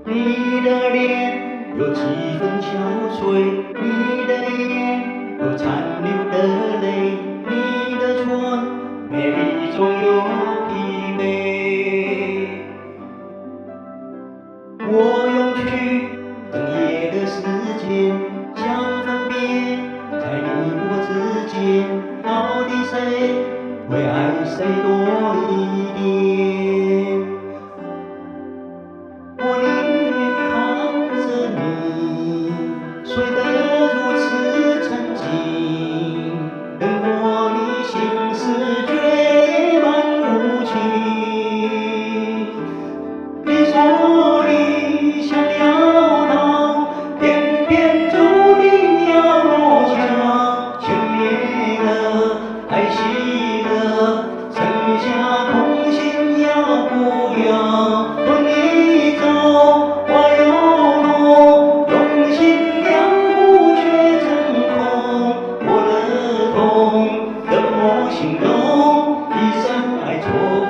你的脸有几分憔悴，你的眼有残留的泪，你的唇美丽中有疲惫。我用去整夜的时间，想分辨在你我之间，到底谁会爱谁多一点？我宁愿看着你睡得如此沉静，更过你心事绝满无情。你说你想要逃，偏偏注定要落脚，轻蔑了，爱惜了，剩下空心要不要？问你走，话又落，用心良苦却成空。我的痛怎么形容？一生爱错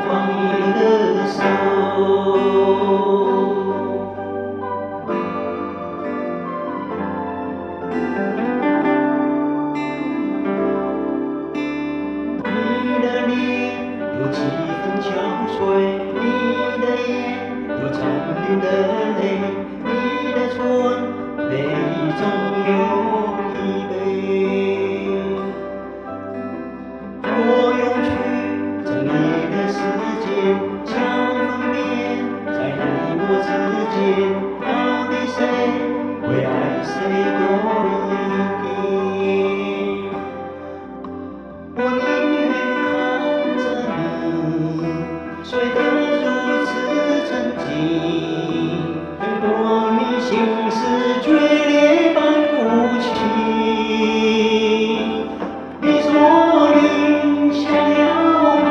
放你的手。你的脸有几分憔悴，你的眼有残留的泪，你的唇美丽中有疲惫。我用去整夜的时间，想分辨在你我之间，到底谁会爱谁多一点？我宁愿看着你睡得如此沉静，更过你心事决裂般无情。你说你想要逃，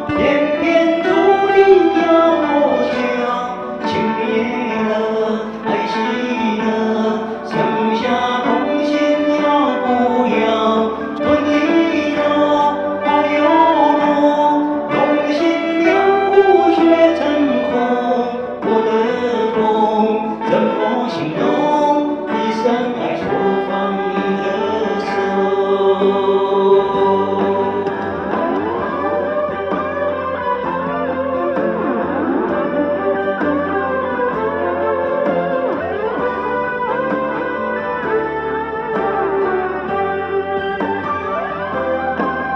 偏偏注定要落脚，轻蔑了，爱惜了，剩下空心要不要？问你走，话又落，用心良苦却成空。我的痛怎么形容？一生爱错放你的手。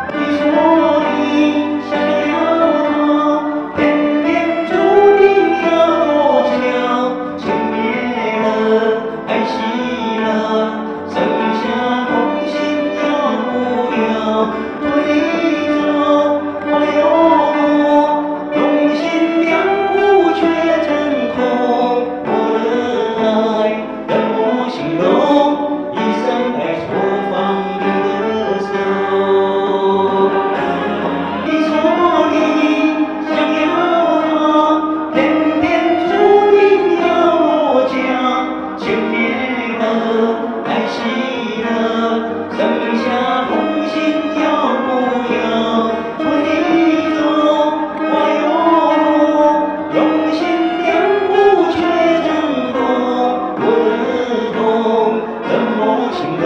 你说你想要逃，偏偏注定要落脚，轻蔑了，爱惜了，剩下空心要不要？问你走，话又落，用心良苦却成空。我的爱怎么形容？一生爱错放你的手。你说你想要逃，偏偏注定要落脚，轻蔑了，爱惜了，剩下空心要不要？问你走，话又落，用心良苦却成空。我的痛怎么形容？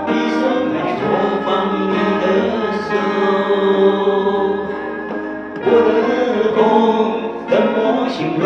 一生爱错放你的手。我的痛怎么形容？